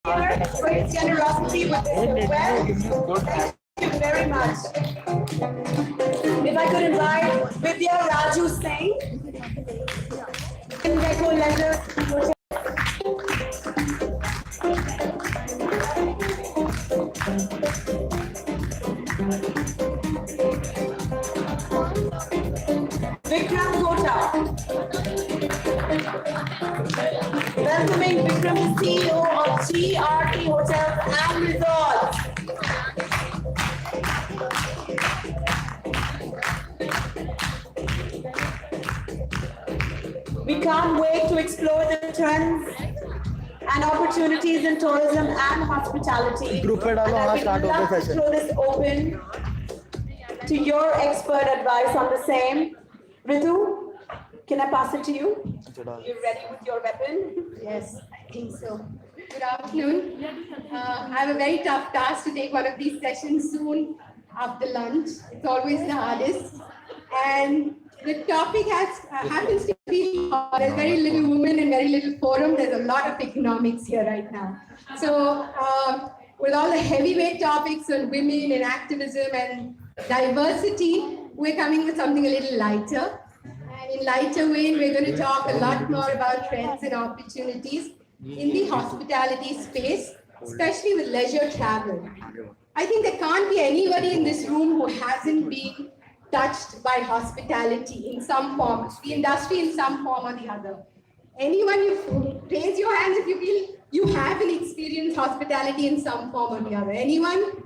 here for his generosity with this request. Thank you very much. If I could invite Vidya Raju Singh, Indeco Leisure. Vikram Kota. Welcoming Vikram, CEO of GRT Hotels and Resorts. We can't wait to explore the trends and opportunities in tourism and hospitality. Group में डालो, हाँ, start I'd होगा love to session. throw this open to your expert advice on the same. Ritu, can I pass it to you? You ready with your weapon? Yes, I think so. Good afternoon. I have a very tough task to take one of these sessions soon after lunch. It's always the hardest. And the topic happens to be there's very little women and very little forum. There's a lot of economics here right now. So with all the heavyweight topics on women and activism and diversity, we're coming with something a little lighter. And in lighter vein, we're going to talk a lot more about trends and opportunities in the hospitality space, especially with leisure travel. I think there can't be anybody in this room who hasn't been touched by hospitality in some form, the industry in some form or the other. Anyone, you raise your hands if you feel you haven't experienced hospitality in some form or the other. Anyone?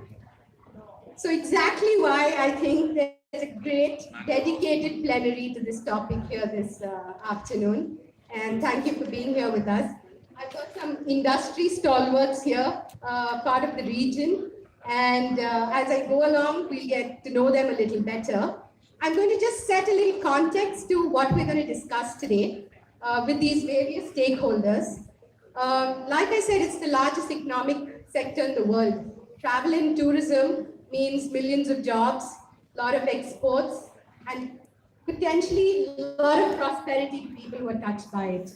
So exactly why I think there's a great dedicated plenary to this topic here this afternoon. And thank you for being here with us. I've got some industry stalwarts here, part of the region. And as I go along, we'll get to know them a little better. I'm going to just set a little context to what we're going to discuss today with these various stakeholders. Like I said, it's the largest economic sector in the world. Travel and tourism means millions of jobs, a lot of exports, and potentially a lot of prosperity to people who are touched by it.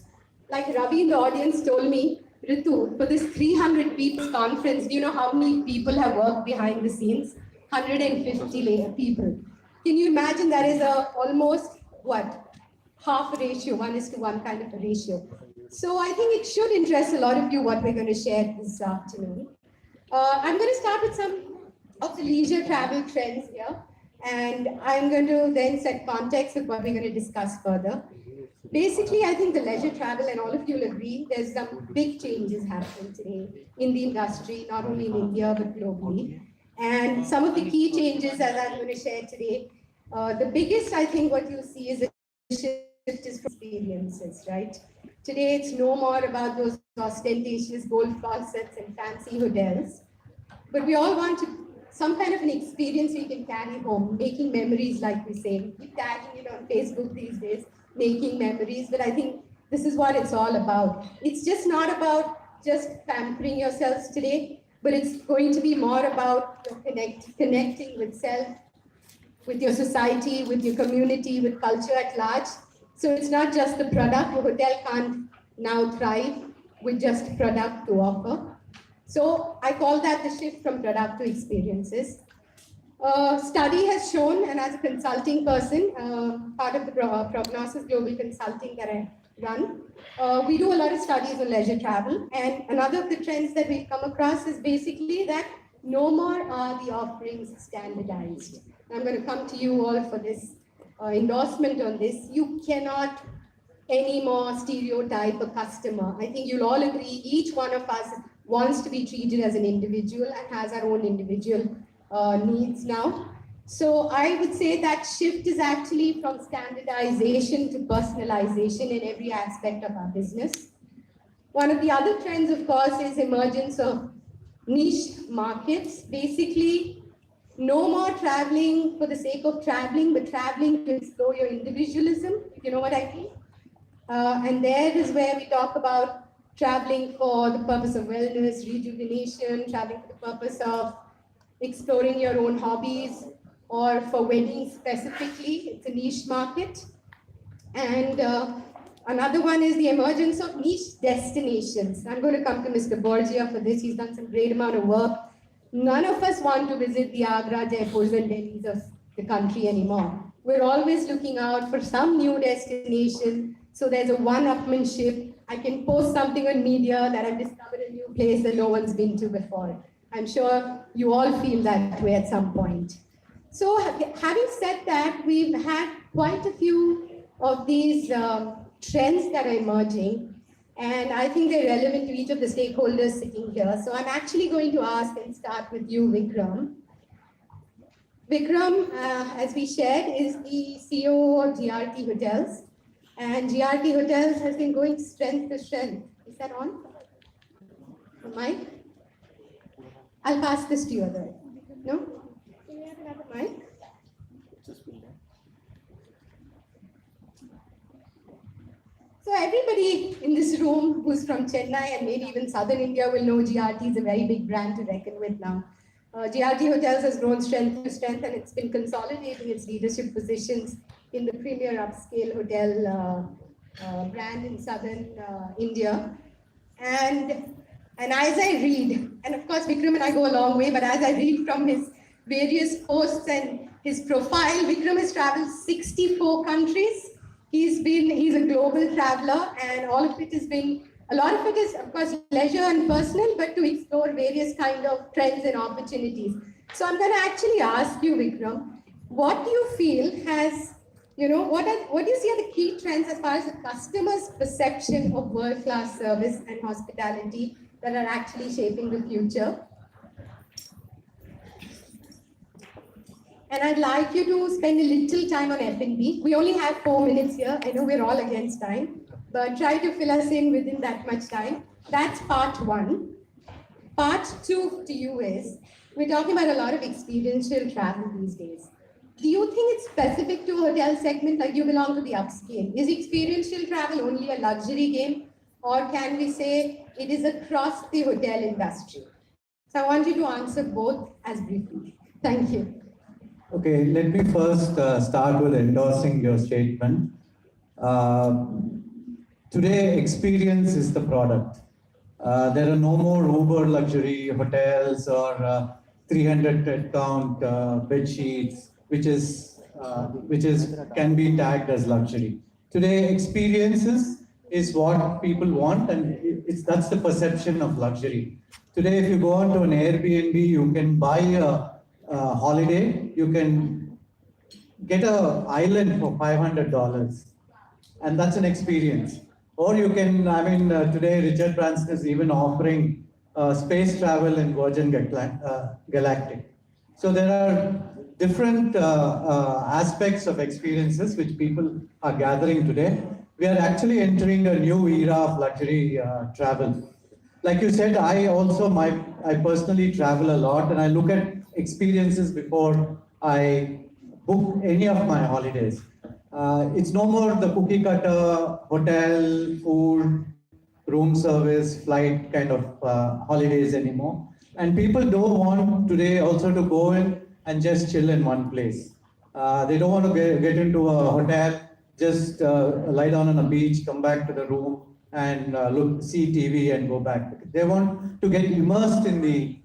Like Ravi in the audience told me, Ritu, for this 300 people conference, do you know how many people have worked behind the scenes? 150 people. Can you imagine that is almost, what, half a ratio, 1:1 kind of a ratio. So I think it should interest a lot of you what we're going to share this afternoon. I'm going to start with some of the leisure travel trends here, and I'm going to then set context of what we're going to discuss further. Basically, I think the leisure travel, and all of you will agree, there's some big changes happening today in the industry, not only in India, but globally. And some of the key changes, as I'm going to share today, the biggest, I think, what you'll see is a shift is from experiences, right? Today, it's no more about those ostentatious gold faucets and fancy hotels, but we all want some kind of an experience we can carry home, making memories, like we say. We keep tagging it on Facebook these days, making memories, but I think this is what it's all about. It's just not about just pampering yourselves today, but it's going to be more about connecting with self, with your society, with your community, with culture at large. So it's not just the product. Your hotel can't now thrive with just product to offer. So I call that the shift from product to experiences. Study has shown, and as a consulting person, part of the Prognosis Global Consulting that I run, we do a lot of studies on leisure travel. And another of the trends that we've come across is basically that no more are the offerings standardized. I'm going to come to you all for this endorsement on this. You cannot anymore stereotype a customer. I think you'll all agree, each one of us wants to be treated as an individual and has our own individual needs now. So I would say that shift is actually from standardization to personalization in every aspect of our business. One of the other trends, of course, is emergence of niche markets. Basically, no more traveling for the sake of traveling, but traveling to explore your individualism, if you know what I mean. And there is where we talk about traveling for the purpose of wellness, rejuvenation, traveling for the purpose of exploring your own hobbies, or for weddings specifically. It's a niche market. And Another one is the emergence of niche destinations. I'm going to come to Mr. Borgia for this. He's done some great amount of work. None of us want to visit the Agra, Jaipurs, and Delhis of the country anymore. We're always looking out for some new destination. So there's a one-upmanship. I can post something on media that I've discovered a new place that no one's been to before. I'm sure you all feel that way at some point. So having said that, we've had quite a few of these trends that are emerging, and I think they're relevant to each of the stakeholders sitting here. So I'm actually going to ask and start with you, Vikram. Vikram, as we shared, is the CEO of GRT Hotels, and GRT Hotels has been going strength to strength. Is that on? The mic? I'll pass this to you, other. No? Do we have another mic? So everybody in this room who's from Chennai and maybe even Southern India will know GRT is a very big brand to reckon with now. GRT Hotels has grown strength to strength, and it's been consolidating its leadership positions in the premier upscale hotel brand in Southern India. And as I read, and of course Vikram and I go a long way, but as I read from his various posts and his profile, Vikram has traveled 64 countries. He's a global traveler, and all of it has been, a lot of it is of course leisure and personal, but to explore various kind of trends and opportunities. So I'm going to actually ask you, Vikram, what do you feel has, what do you see are the key trends as far as the customer's perception of world-class service and hospitality that are actually shaping the future? And I'd like you to spend a little time on F&B. We only have 4 minutes here. I know we're all against time, but try to fill us in within that much time. That's part one. Part two to you is, we're talking about a lot of experiential travel these days. Do you think it's specific to hotel segment, like you belong to the upscale? Is experiential travel only a luxury game, or can we say it is across the hotel industry? So I want you to answer both as briefly. Thank you. Okay, let me first start with endorsing your statement. Today, experience is the product. There are no more Uber luxury hotels or 300 head count bed sheets, which can be tagged as luxury. Today, experiences is what people want, and that's the perception of luxury. Today, if you go onto an Airbnb, you can buy a holiday, you can get an island for $500, and that's an experience. Or you can, today Richard Branson is even offering space travel in Virgin Galactic. So there are different aspects of experiences which people are gathering today. We are actually entering a new era of luxury travel. Like you said, I personally travel a lot, and I look at experiences before I book any of my holidays. It's no more the cookie cutter, hotel, food, room service, flight kind of holidays anymore. And people don't want today also to go in and just chill in one place. They don't want to get into a hotel, just lie down on a beach, come back to the room and see TV and go back. They want to get immersed in the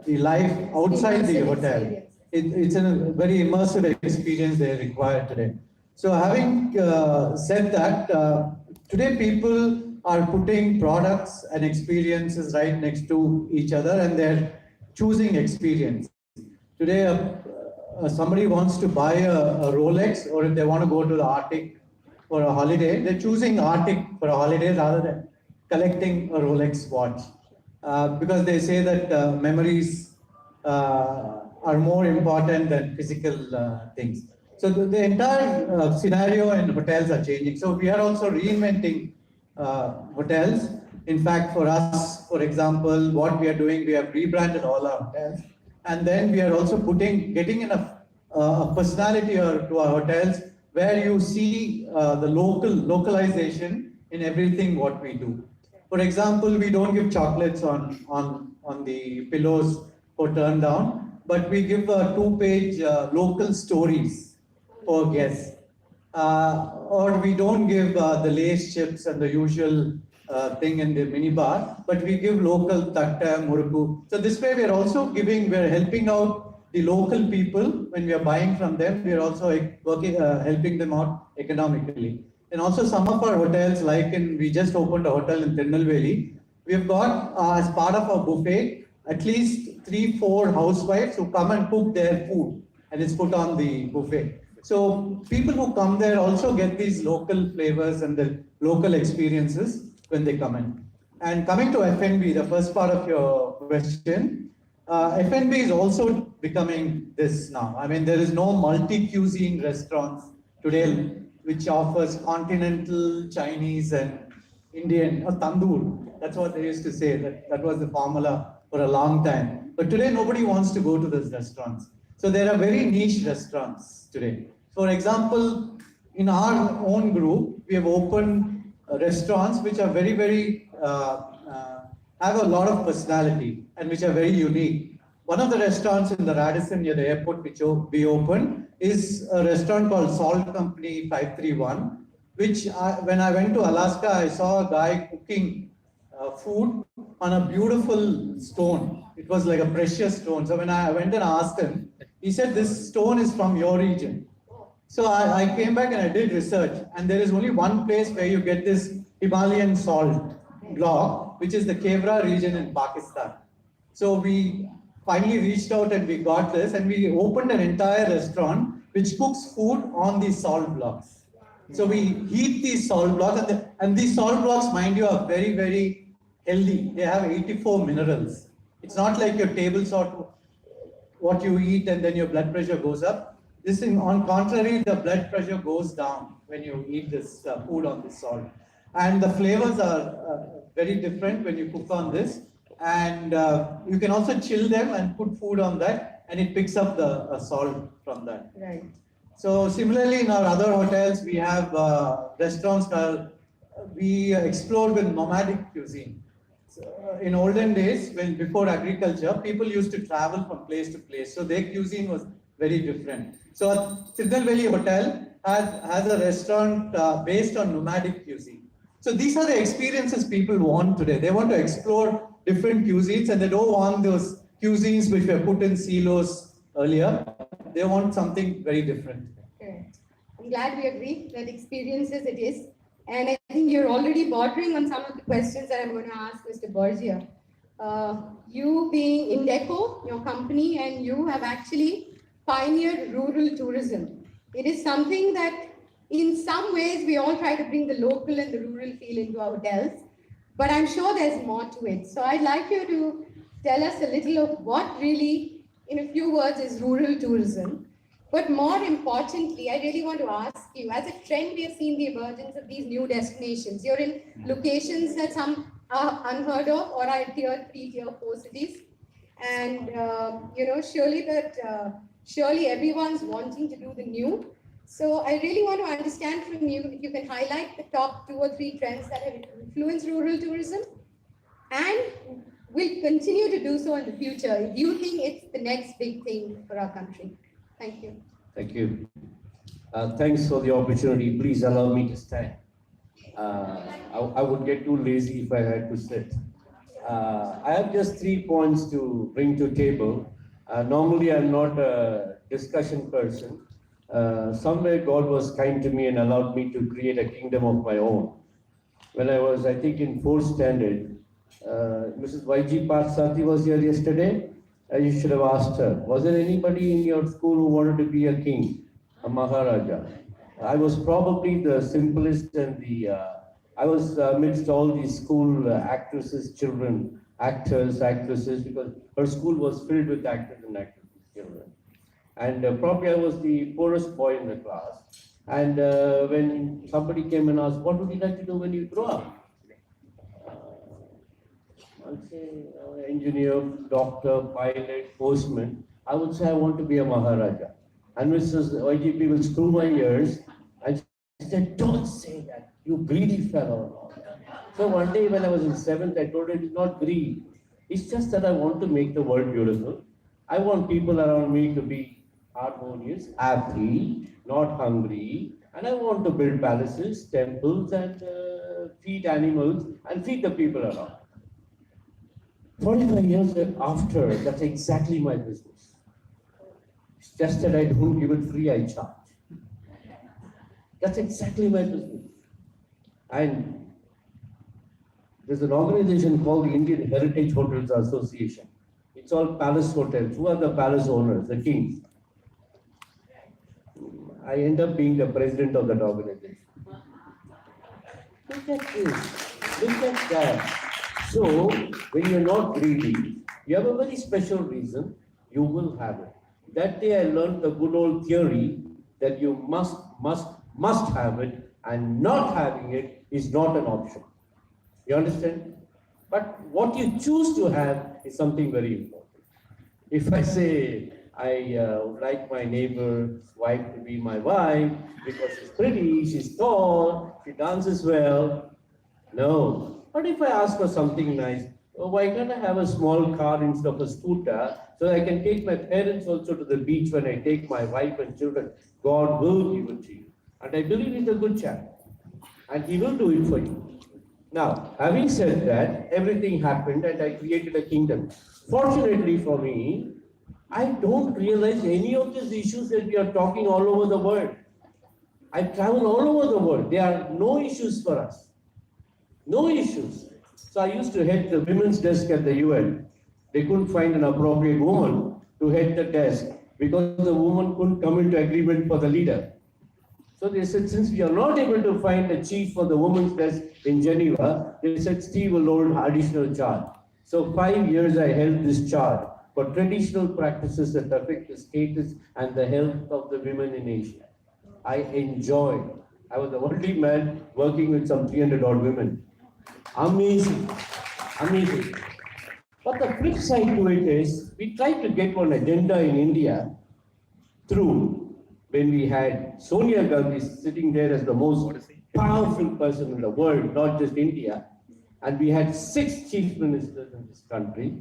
life outside the hotel. It's a very immersive experience they require today. So having said that, today people are putting products and experiences right next to each other, and they're choosing experience. Today, somebody wants to buy a Rolex, or if they want to go to the Arctic for a holiday, they're choosing Arctic for a holiday rather than collecting a Rolex watch. Because they say that memories are more important than physical things. So the entire scenario in hotels are changing. So we are also reinventing hotels. In fact, for us, for example, what we are doing, we have rebranded all our hotels. And then we are also getting in a personality to our hotels where you see the localization in everything what we do. For example, we don't give chocolates on the pillows for turn down, but we give 2-page local stories for guests. or we don't give the Lay's chips and the usual thing in the minibar, but we give local tatta, muruku. So this way we are also giving, we are helping out the local people when we are buying from them. We are also working, helping them out economically. And also some of our hotels, we just opened a hotel in Tirunelveli. We have got as part of our buffet at least 3-4 housewives who come and cook their food, and it's put on the buffet. So people who come there also get these local flavors and the local experiences when they come in. And coming to F&B, the first part of your question, F&B is also becoming this now. I mean, there is no multi-cuisine restaurants today which offers continental, Chinese and Indian, or tandoor. That's what they used to say. That was the formula for a long time. But today nobody wants to go to those restaurants. So there are very niche restaurants today. For example, in our own group, we have opened restaurants which are very, have a lot of personality and which are very unique. One of the restaurants in the Radisson near the airport which we opened is a restaurant called Salt Company 531, which when I went to Alaska, I saw a guy cooking food on a beautiful stone. It was like a precious stone. So when I went and asked him, he said, this stone is from your region. So I came back and I did research, and there is only one place where you get this Himalayan salt block, which is the Kevra region in Pakistan. So we finally reached out and we got this, and we opened an entire restaurant which cooks food on these salt blocks. So we heat these salt blocks, and these salt blocks, mind you, are very healthy. They have 84 minerals. It's not like your table salt, what you eat and then your blood pressure goes up. This thing, on contrary, the blood pressure goes down when you eat this food on this salt. And the flavors are very different when you cook on this. And you can also chill them and put food on that, and it picks up the salt from that. Right. So similarly, in our other hotels, we have restaurants called, we explored with nomadic cuisine. So, in olden days, before agriculture, people used to travel from place to place. So their cuisine was very different. So Tirunelveli Hotel has a restaurant based on nomadic cuisine. So these are the experiences people want today. They want to explore different cuisines, and they don't want those cuisines which were put in silos earlier. They want something very different. Correct. I'm glad we agree that experiences it is. And I think you're already bordering on some of the questions that I'm going to ask Mr. Borgia. You being Indeco, your company, and you have actually pioneered rural tourism. It is something that in some ways we all try to bring the local and the rural feel into our hotels, but I'm sure there's more to it. So I'd like you to tell us a little of what really, in a few words, is rural tourism. But more importantly, I really want to ask you, as a trend, we have seen the emergence of these new destinations. You're in locations that some are unheard of or are tier 3, tier 4 cities. And, surely everyone's wanting to do the new. So I really want to understand from you, if you can highlight the top 2 or 3 trends that have influenced rural tourism and will continue to do so in the future. Do you think it's the next big thing for our country? Thank you. Thank you. Thanks for the opportunity. Please allow me to stand. I would get too lazy if I had to sit. I have just 3 points to bring to table. Normally, I'm not a discussion person. Somewhere God was kind to me and allowed me to create a kingdom of my own. When I was, I think, in 4th standard, Mrs. YG Patsati was here yesterday. You should have asked her, was there anybody in your school who wanted to be a king, a Maharaja? I was probably the simplest and I was amidst all these school actresses, children, actors, actresses, because her school was filled with actors and actresses, children. And probably I was the poorest boy in the class. And when somebody came and asked, what would you like to do when you grow up? I'd say engineer, doctor, pilot, postman. I would say I want to be a Maharaja. And Mrs. YGP will screw my ears and she said, don't say that, you greedy fellow. So one day when I was in 7th, I told her it's not greed. It's just that I want to make the world beautiful. I want people around me to be harmonious, happy, not hungry, And I want to build palaces, temples, and feed animals and feed the people around. 45 years after, that's exactly my business. It's just that I don't give it free, I charge. That's exactly my business. And there's an organization called the Indian Heritage Hotels Association. It's all palace hotels. Who are the palace owners? The kings. I end up being the president of that organization. Look at this. Look at that. So, when you're not greedy, you have a very special reason, you will have it. That day I learned the good old theory that you must have it, and not having it is not an option. You understand? But what you choose to have is something very important. If I say, I would like my neighbor's wife to be my wife because she's pretty, she's tall, she dances well, no. But if I ask for something nice, oh, why can't I have a small car instead of a scooter so I can take my parents also to the beach when I take my wife and children? God will give it to you. And I believe he's a good chap. And he will do it for you. Now, having said that, everything happened and I created a kingdom. Fortunately for me, I don't realize any of these issues that we are talking all over the world. I travel all over the world. There are no issues for us. No issues. So I used to head the women's desk at the UN. They couldn't find an appropriate woman to head the desk because the woman couldn't come into agreement for the leader. So they said, since we are not able to find a chief for the women's desk in Geneva, they said Steve will hold additional charge. So 5 years I held this charge for traditional practices that affect the status and the health of the women in Asia. I enjoyed. I was the only man working with some 300 odd women. Amazing, amazing. But the flip side to it is, we tried to get one agenda in India through when we had Sonia Gandhi sitting there as the most powerful person in the world, not just India, and we had 6 chief ministers in this country.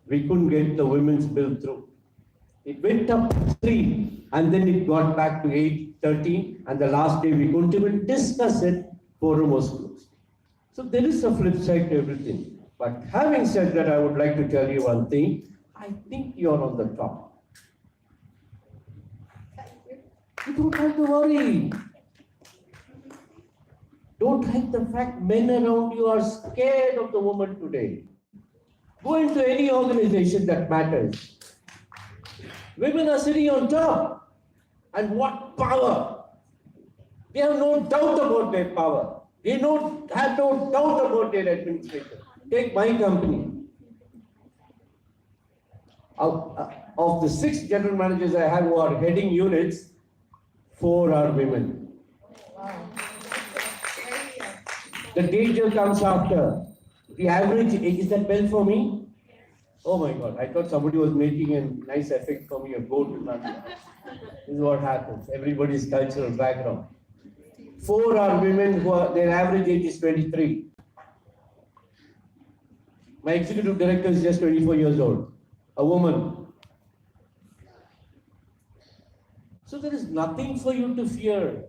We couldn't get the women's bill through. It went up to 3, and then it got back to 8, 13, and the last day we couldn't even discuss it, forum was closed. So there is a flip side to everything. But having said that, I would like to tell you one thing. I think you're on the top. You don't have to worry. Don't hide the fact men around you are scared of the woman today. Go into any organization that matters. Women are sitting on top. And what power! They have no doubt about their power. They have no doubt about their administration. Take my company. Of the 6 general managers I have who are heading units, 4 are women. The danger comes after. The average age, is that well for me? Oh my God, I thought somebody was making a nice effect for me, a goat in London. This is what happens, everybody's cultural background. 4 are women who are, their average age is 23. My executive director is just 24 years old, a woman. So there is nothing for you to fear,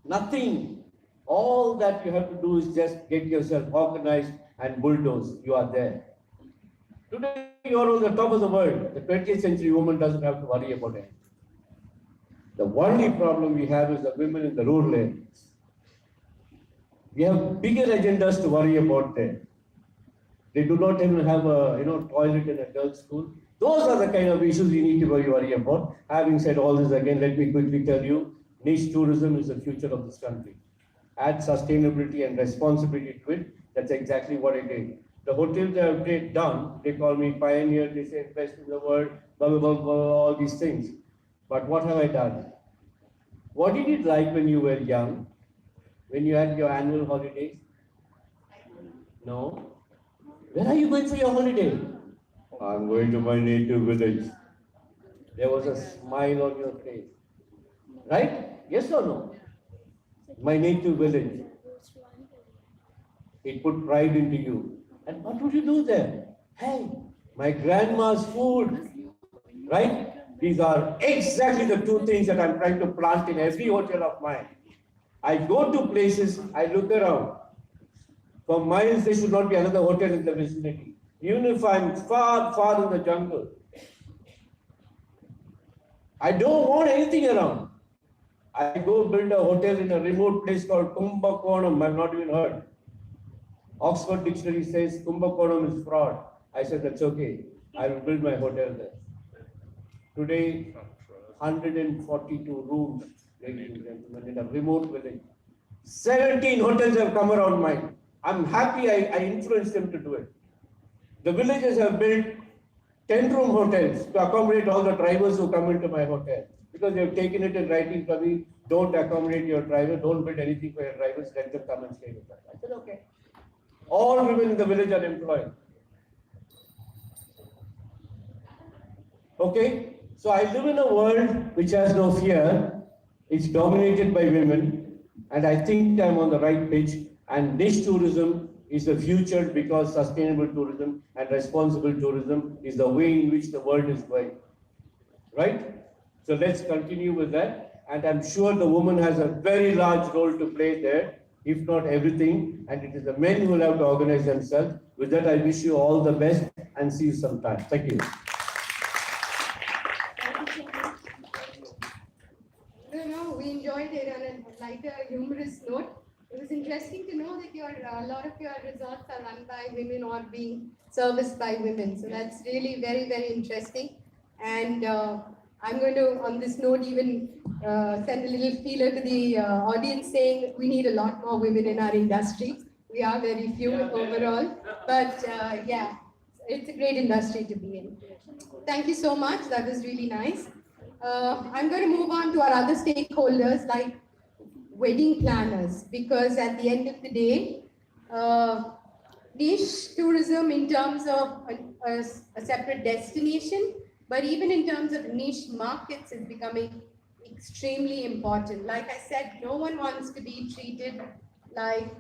nothing. All that you have to do is just get yourself organized and bulldoze. You are there. Today you are on the top of the world. The 20th century woman doesn't have to worry about it. The only problem we have is the women in the rural areas. We have bigger agendas to worry about there. They do not even have a toilet in a girls' school. Those are the kind of issues we need to worry about. Having said all this again, let me quickly tell you, niche tourism is the future of this country. Add sustainability and responsibility to it. That's exactly what I did. The hotels I've done, they call me pioneer, they say best in the world, blah, blah, blah, blah, all these things. But what have I done? What did it like when you were young? When you had your annual holidays? No? Where are you going for your holiday? I'm going to my native village. There was a smile on your face. Right? Yes or no? My native village. It put pride into you. And what would you do there? Hey, my grandma's food. Right? These are exactly the 2 things that I'm trying to plant in every hotel of mine. I go to places, I look around. For miles, there should not be another hotel in the vicinity. Even if I'm far, far in the jungle. I don't want anything around. I go build a hotel in a remote place called Kumbakonam. I've not even heard. Oxford Dictionary says Kumbakonam is fraud. I said, that's okay. I will build my hotel there. Today, 142 rooms, ladies and gentlemen, in a remote village. 17 hotels have come around mine. I'm happy I influenced them to do it. The villagers have built 10-room hotels to accommodate all the drivers who come into my hotel. Because they have taken it in writing for me, don't accommodate your driver, don't build anything for your drivers, let them come and stay with us. I said, okay. All women in the village are employed. Okay, so I live in a world which has no fear. It's dominated by women, and I think I'm on the right pitch. And niche tourism is the future because sustainable tourism and responsible tourism is the way in which the world is going. Right? So let's continue with that. And I'm sure the woman has a very large role to play there, if not everything. And it is the men who will have to organize themselves. With that, I wish you all the best and see you sometime. Thank you. No, we enjoyed it on a lighter, humorous note. It was interesting to know that a lot of your resorts are run by women or being serviced by women. So that's really very, very interesting. And I'm going to, on this note, even send a little feeler to the audience saying we need a lot more women in our industry. We are very few overall. But yeah, it's a great industry to be in. Thank you so much. That was really nice. I'm going to move on to our other stakeholders like wedding planners, because at the end of the day, niche tourism in terms of a separate destination, but even in terms of niche markets is becoming extremely important. Like I said, no one wants to be treated like,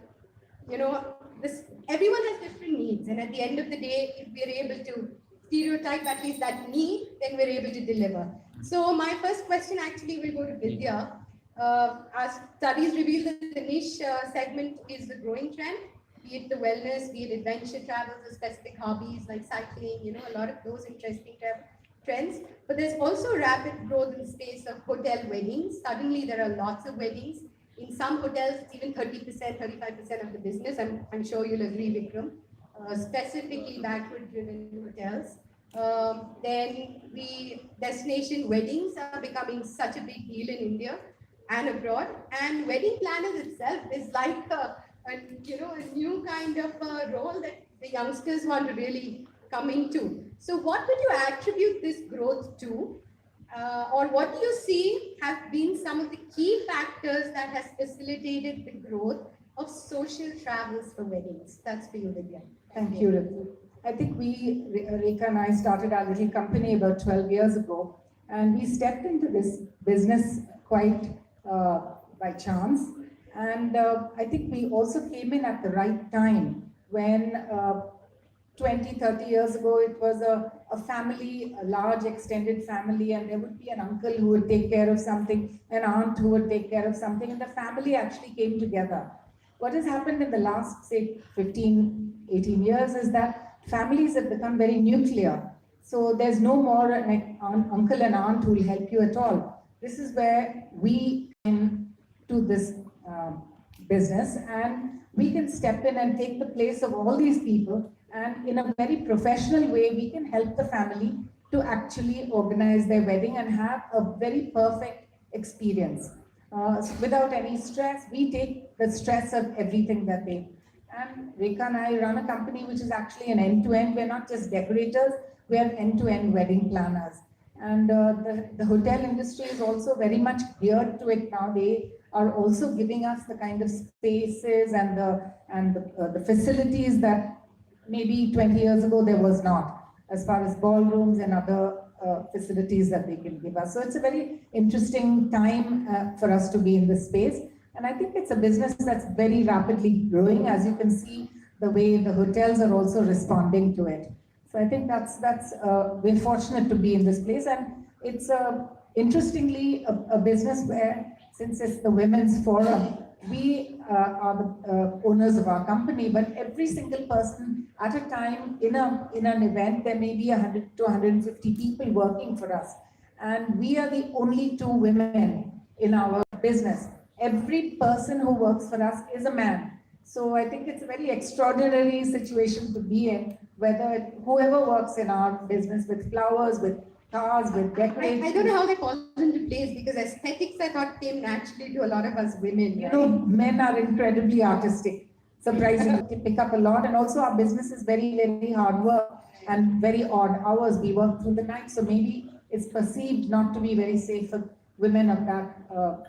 everyone has different needs. And at the end of the day, if we're able to stereotype at least that need, then we're able to deliver. So my first question actually will go to Vidya. Our studies reveal that the niche segment is the growing trend, be it the wellness, be it adventure travels, or specific hobbies like cycling, a lot of those interesting trends. But there's also rapid growth in the space of hotel weddings. Suddenly there are lots of weddings. In some hotels, it's even 30%, 35% of the business. I'm sure you'll agree, Vikram. Specifically backward-driven hotels. Then the destination weddings are becoming such a big deal in India and abroad, and wedding planners itself is like a new kind of role that the youngsters want to really come into. So what would you attribute this growth to, or what do you see have been some of the key factors that has facilitated the growth of social travels for weddings? That's for you, Vidya. Thank you, Ritu. I think Rekha and I started our little company about 12 years ago, and we stepped into this business quite by chance. And I think we also came in at the right time when 20, 30 years ago, it was a family, a large extended family, and there would be an uncle who would take care of something, an aunt who would take care of something, and the family actually came together. What has happened in the last, say, 15, 18 years is that families have become very nuclear. So there's no more an uncle and aunt who will help you at all. This is where we into this business, and we can step in and take the place of all these people, and in a very professional way we can help the family to actually organize their wedding and have a very perfect experience without any stress. We take the stress of everything that they, and Rekha and I run a company which is actually an end-to-end. We're not just decorators, we are end-to-end wedding planners. And the hotel industry is also very much geared to it now. They are also giving us the kind of spaces and the facilities that maybe 20 years ago there was not, as far as ballrooms and other facilities that they can give us. So it's a very interesting time for us to be in this space. And I think it's a business that's very rapidly growing. As you can see, the way the hotels are also responding to it. So I think we're fortunate to be in this place, and it's interestingly a business where, since it's the women's forum, we are the owners of our company, but every single person at a time in an event, there may be 100 to 150 people working for us. And we are the only two women in our business. Every person who works for us is a man. So I think it's a very extraordinary situation to be in, whether whoever works in our business with flowers, with cars, with decorations. I don't know how that falls into place because aesthetics I thought came naturally to a lot of us women. You Right? know, men are incredibly artistic, surprisingly. They pick up a lot, and also our business is very, very hard work and very odd hours. We work through the night, so maybe it's perceived not to be very safe for women of that,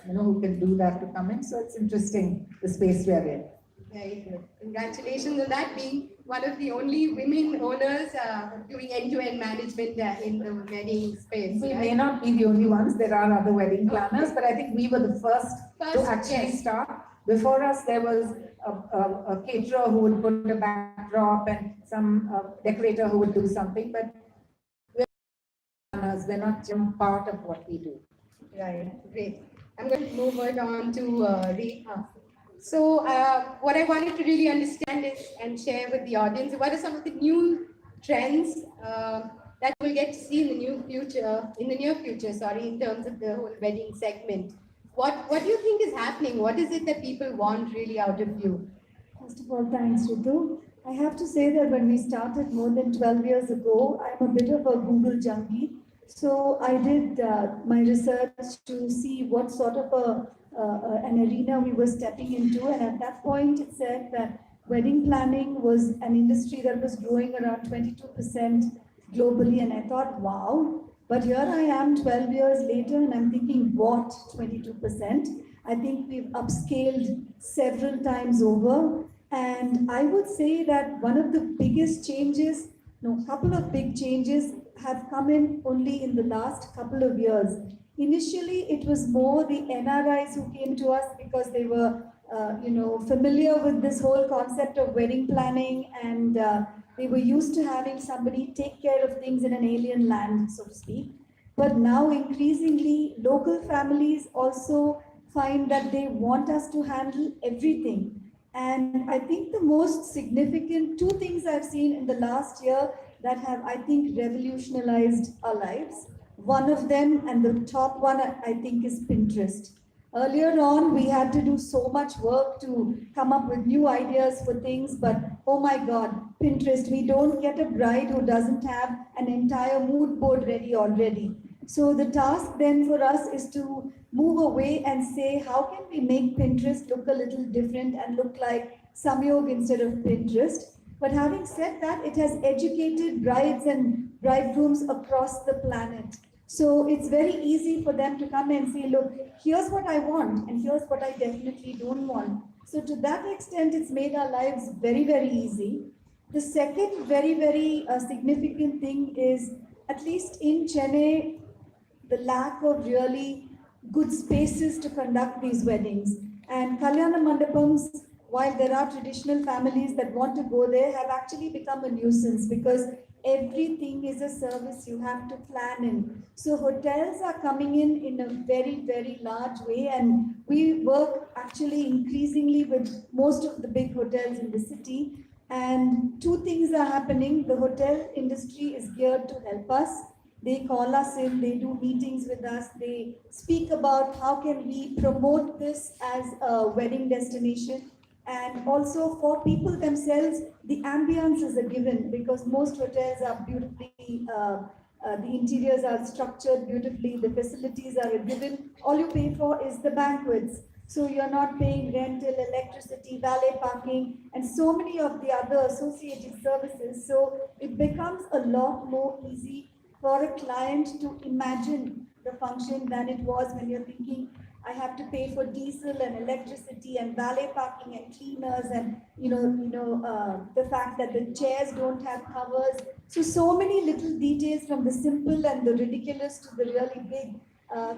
who can do that to come in. So it's interesting, the space we are in. Very good. Congratulations on that, being one of the only women owners doing end-to-end management in the wedding space. We right? may not be the only ones, there are other wedding planners, but I think we were the first to First, actually yes. start. Before us, there was a caterer who would put a backdrop and some decorator who would do something, but we're not just part of what we do. Right, great. I'm going to move it on to Rekha. So what I wanted to really understand is and share with the audience, what are some of the new trends that we'll get to see in the near future, in terms of the whole wedding segment. What do you think is happening? What is it that people want really out of you? First of all, thanks, Ritu. I have to say that when we started more than 12 years ago, I'm a bit of a Google junkie. So I did my research to see what sort of an arena we were stepping into. And at that point, it said that wedding planning was an industry that was growing around 22% globally. And I thought, wow. But here I am 12 years later, and I'm thinking, what, 22%? I think we've upscaled several times over. And I would say that one of the biggest changes, couple of big changes have come in only in the last couple of years. Initially, it was more the NRIs who came to us because they were, familiar with this whole concept of wedding planning, and they were used to having somebody take care of things in an alien land, so to speak. But now, increasingly, local families also find that they want us to handle everything. And I think the most significant two things I've seen in the last year that have, I think, revolutionized our lives. One of them, and the top one, I think, is Pinterest. Earlier on, we had to do so much work to come up with new ideas for things, but oh my God, Pinterest, we don't get a bride who doesn't have an entire mood board ready already. So the task then for us is to move away and say, how can we make Pinterest look a little different and look like Samyog instead of Pinterest? But having said that, it has educated brides and bridegrooms across the planet. So it's very easy for them to come and say, look, here's what I want, and here's what I definitely don't want. So to that extent, it's made our lives very, very easy. The second very, very significant thing is, at least in Chennai, the lack of really good spaces to conduct these weddings. And Kalyana Mandapams, while there are traditional families that want to go there, have actually become a nuisance because everything is a service you have to plan in. So hotels are coming in a very, very large way, and we work actually increasingly with most of the big hotels in the city. And two things are happening. The hotel industry is geared to help us. They call us in, they do meetings with us, they speak about how can we promote this as a wedding destination. And also for people themselves, the ambience is a given because most hotels are beautifully, the interiors are structured beautifully, the facilities are a given. All you pay for is the banquets. So you're not paying rental, electricity, valet parking, and so many of the other associated services. So it becomes a lot more easy for a client to imagine the function than it was when you're thinking, I have to pay for diesel and electricity and valet parking and cleaners and the fact that the chairs don't have covers. So many little details from the simple and the ridiculous to the really big.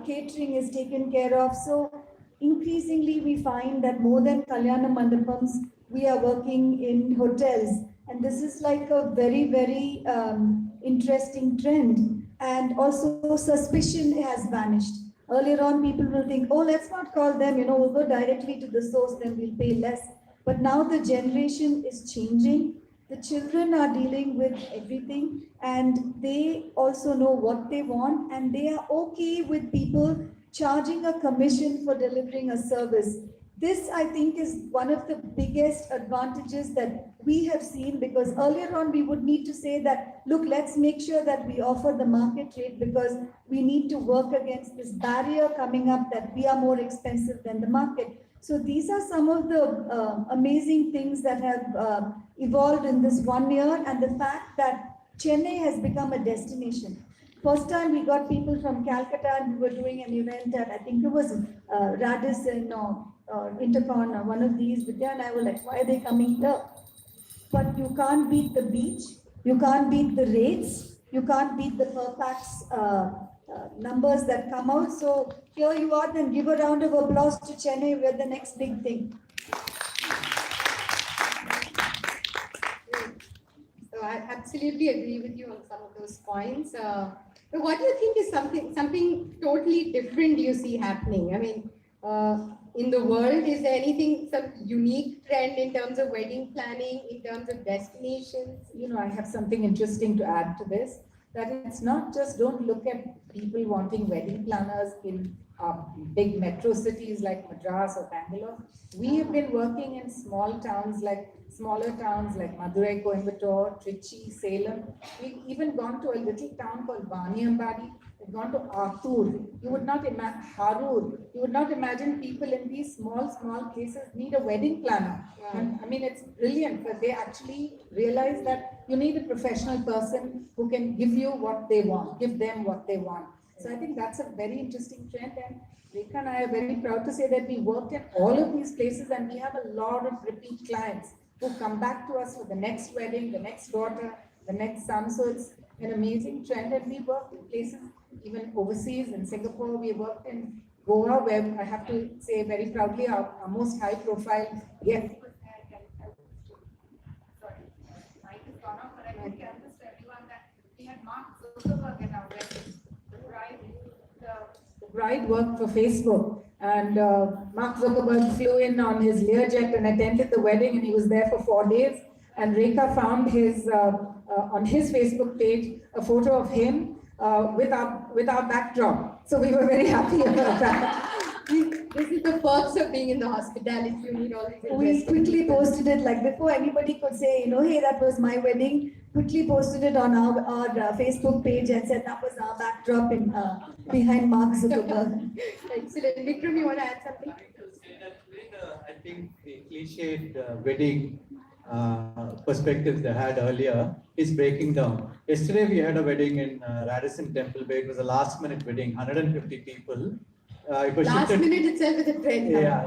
Catering is taken care of. So increasingly we find that more than Kalyana Mandapams, we are working in hotels. And this is like a very, very interesting trend. And also suspicion has vanished. Earlier on, people will think, oh, let's not call them, we'll go directly to the source, then we'll pay less. But now the generation is changing. The children are dealing with everything and they also know what they want and they are okay with people charging a commission for delivering a service. This, I think, is one of the biggest advantages that we have seen, because earlier on we would need to say that, look, let's make sure that we offer the market rate because we need to work against this barrier coming up that we are more expensive than the market. So these are some of the amazing things that have evolved in this 1 year, and the fact that Chennai has become a destination. First time we got people from Calcutta and we were doing an event at, I think it was Radisson or Intercon or one of these. Vidya and I were like, why are they coming here? But you can't beat the beach, you can't beat the rates, you can't beat the per pax numbers that come out. So here you are, then give a round of applause to Chennai. We're the next big thing. So I absolutely agree with you on some of those points. But what do you think is something totally different you see happening? I mean, in the world, is there anything, some unique trend in terms of wedding planning, in terms of destinations? I have something interesting to add to this, that it's not just, don't look at people wanting wedding planners in big metro cities like Madras or Bangalore. We have been working in smaller towns like Madurai, Coimbatore, Trichy, Salem. We've even gone to a little town called Vaniambadi. We've gone to Atur. You would not imagine Harur. You would not imagine people in these small places need a wedding planner. Yeah. And I mean, it's brilliant, but they actually realize that you need a professional person who can give you what they want, give them what they want. So I think that's a very interesting trend, and Rekha and I are very proud to say that we worked in all of these places and we have a lot of repeat clients who come back to us for the next wedding, the next daughter, the next son. So it's an amazing trend, and we work in places even overseas. In Singapore, we worked in Goa, where I have to say very proudly our most high profile guest. The bride worked for Facebook, and Mark Zuckerberg flew in on his Learjet and attended the wedding, and he was there for 4 days. And Rekha found his on his Facebook page a photo of him with our backdrop. So we were very happy about that. This is the perks of being in the hospitality. You need all these. We quickly posted it, like before anybody could say, hey, that was my wedding. Quickly posted it on our Facebook page and said that was our backdrop in behind Mark Zuckerberg. Excellent. Vikram, you want to add something? I think the cliched wedding perspective they had earlier is breaking down. Yesterday we had a wedding in Radisson Temple Bay. It was a last minute wedding, 150 people. It was last shifted, minute itself is a trend. Yeah,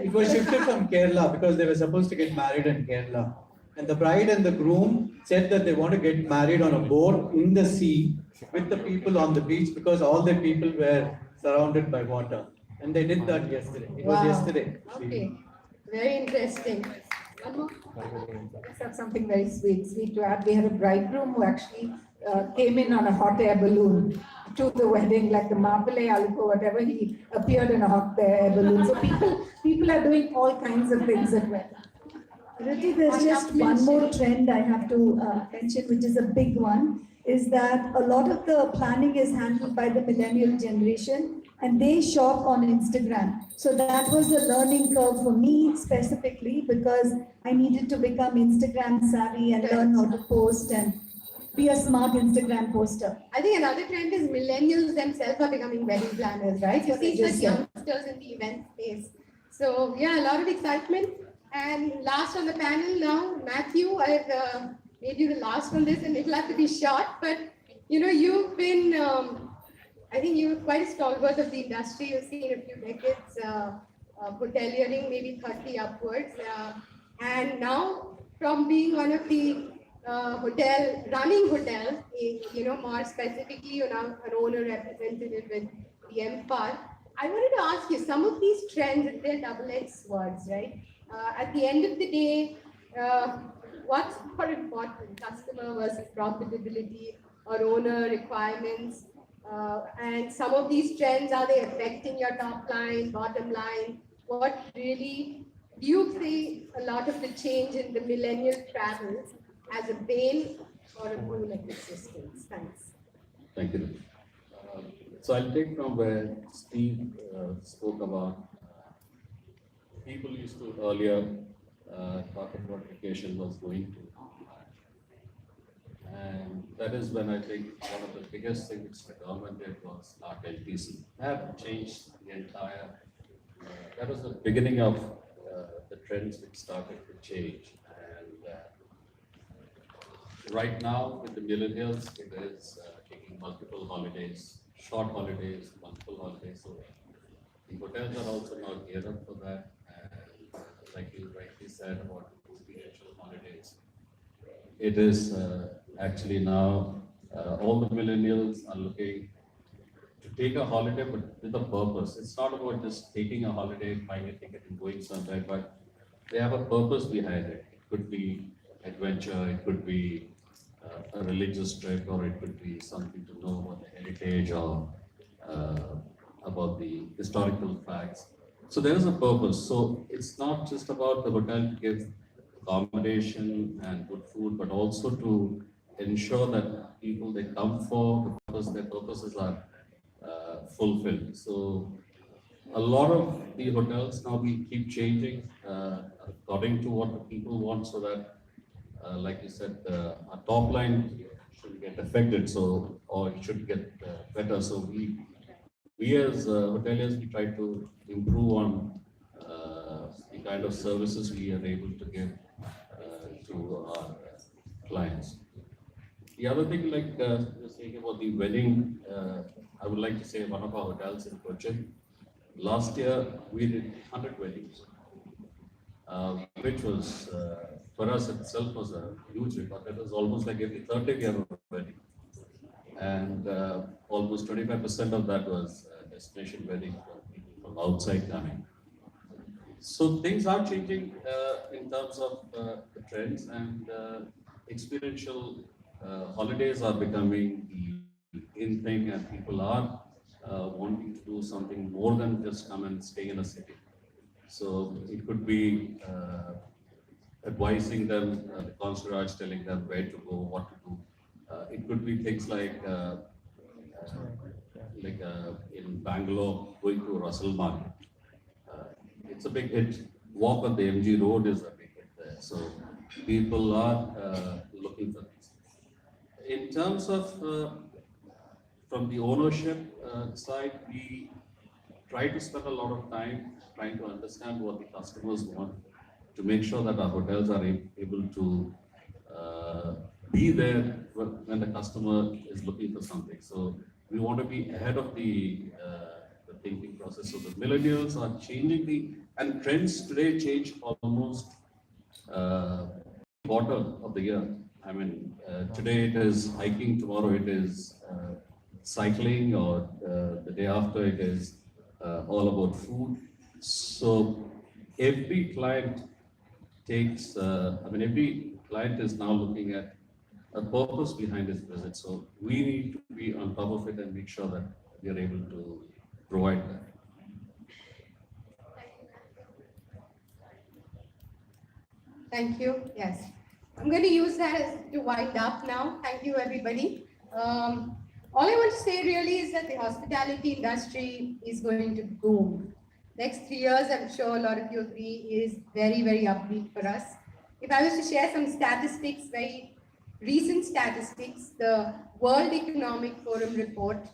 it was shifted from Kerala because they were supposed to get married in Kerala. And the bride and the groom said that they want to get married on a boat in the sea with the people on the beach because all the people were surrounded by water. And they did that yesterday. It was yesterday. Okay, very interesting. One more? Let's have something very sweet to add. We had a bridegroom who actually came in on a hot air balloon to the wedding, like the Mapale Aluko, whatever. He appeared in a hot air balloon. So people are doing all kinds of things at weddings. Ritu, there's just one more trend I have to mention, which is a big one, is that a lot of the planning is handled by the millennial generation and they shop on Instagram. So that was a learning curve for me specifically because I needed to become Instagram savvy and learn how to post and be a smart Instagram poster. I think another trend is millennials themselves are becoming wedding planners, right? You see such youngsters in the event space. So yeah, a lot of excitement. And last on the panel now, Matthew, I've made you the last on this and it'll have to be short, but you've been, I think you're quite a stalwart of the industry. You've seen a few decades, hoteliering, maybe 30 upwards. And now from being one of the running hotels, more specifically, you're now an owner representative with the MPAR. I wanted to ask you, some of these trends, they're double-edged swords, right? At the end of the day, what's more important, customer versus profitability or owner requirements? And some of these trends, are they affecting your top line, bottom line? What really, do you see a lot of the change in the millennial travel as a bane or a boon of existence? Thanks. Thank you. So I'll take from where Steve spoke about people used to earlier talk about vacation was going to. And that is when I think one of the biggest things the government did was start LTC. That changed the entire, that was the beginning of the trends which started to change. And right now with the millennials, it is taking multiple holidays, short holidays, multiple holidays. So the hotels are also now geared up for that. And like you rightly said about experiential holidays, it is actually now all the millennials are looking to take a holiday, but with a purpose. It's not about just taking a holiday, buying a ticket and going somewhere, but they have a purpose behind it. It could be adventure, it could be a religious trip, or it could be something to know about the heritage or about the historical facts. So there is a purpose. So it's not just about the hotel to give accommodation and good food, but also to ensure that people they come for because their purposes are fulfilled. So a lot of the hotels now we keep changing according to what the people want, so that, like you said, our top line should get affected, so or it should get better. So we as hoteliers we try to improve on the kind of services we are able to give to our clients. The other thing, like just saying about the wedding, I would like to say one of our hotels in Cochin. Last year we did 100 weddings, which was for us itself was a huge record. It was almost like every third day we have a wedding, and almost 25% of that was destination wedding for people from outside coming. So things are changing in terms of the trends, and experiential holidays are becoming the in thing, and people are wanting to do something more than just come and stay in a city. So it could be advising them, the concierge telling them where to go, what to do. It could be things like in Bangalore, going to Russell Market. It's a big hit. Walk on the MG Road is a big hit there. So people are looking for this. In terms of from the ownership side, we try to spend a lot of time trying to understand what the customers want to make sure that our hotels are able to be there when the customer is looking for something. So we want to be ahead of the thinking process. So the millennials are changing and trends today change almost quarter of the year. I mean, today it is hiking, tomorrow it is cycling, or the day after it is all about food. So every client takes, every client is now looking at a purpose behind his visit. So we need to be on top of it and make sure that we are able to provide that. Thank you. Yes. I'm going to use that as to wind up now. Thank you, everybody. All I want to say really is that the hospitality industry is going to boom. Next 3 years, I'm sure a lot of you agree, is very, very upbeat for us. If I was to share some statistics, very recent statistics, the World Economic Forum report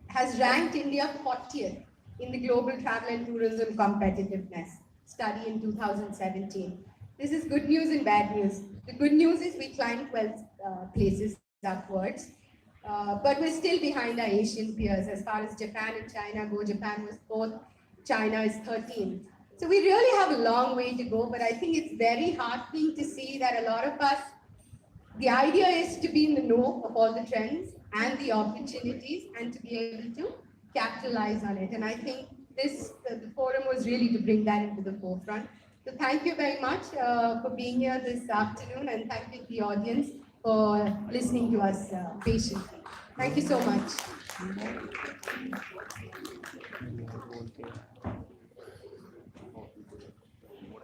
has ranked India 40th in the global travel and tourism competitiveness study in 2017. This is good news and bad news. The good news is we climbed 12 places upwards, but we're still behind our Asian peers. As far as Japan and China go, Japan was 4th, China is 13th. So we really have a long way to go, but I think it's very heartening to see that a lot of us, the idea is to be in the know of all the trends and the opportunities and to be able to capitalize on it. And I think the forum was really to bring that into the forefront. So thank you very much for being here this afternoon, and thank you to the audience. for listening to us patiently. Thank you so much.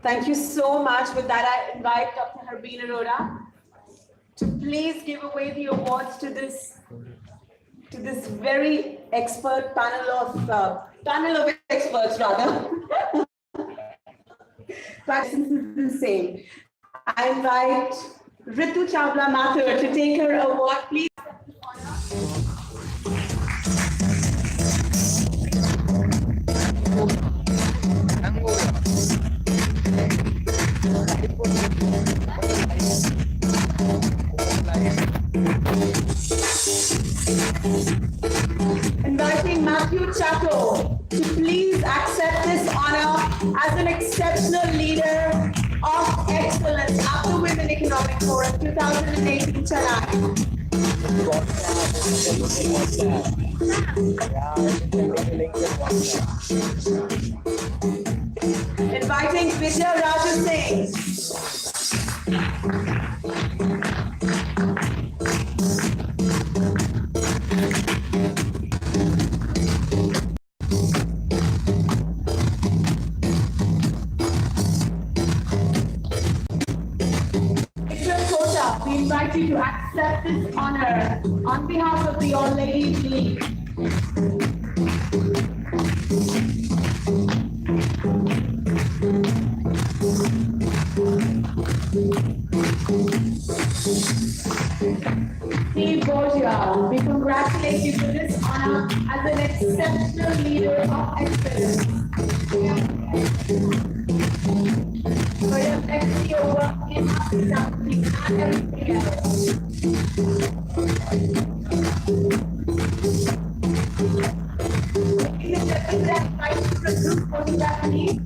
Thank you so much. With that, I invite Dr. Harbeen Arora to please give away the awards to this very expert panel of experts rather. Practice is the same. I invite Ritu Chawla Mathur to take her award, please. Inviting Matthew Chato to please accept this honor as an exceptional leader of excellence at the Women Economic Forum 2018 Chennai. Inviting Vidya Raja Singh. We invite you to accept this honor on behalf of the All Ladies League. Steve Borgia, we congratulate you for this honor as an exceptional leader of excellence. For your legacy of work in hospitality and everything else. Ladies and gentlemen, I invite you to the group photography.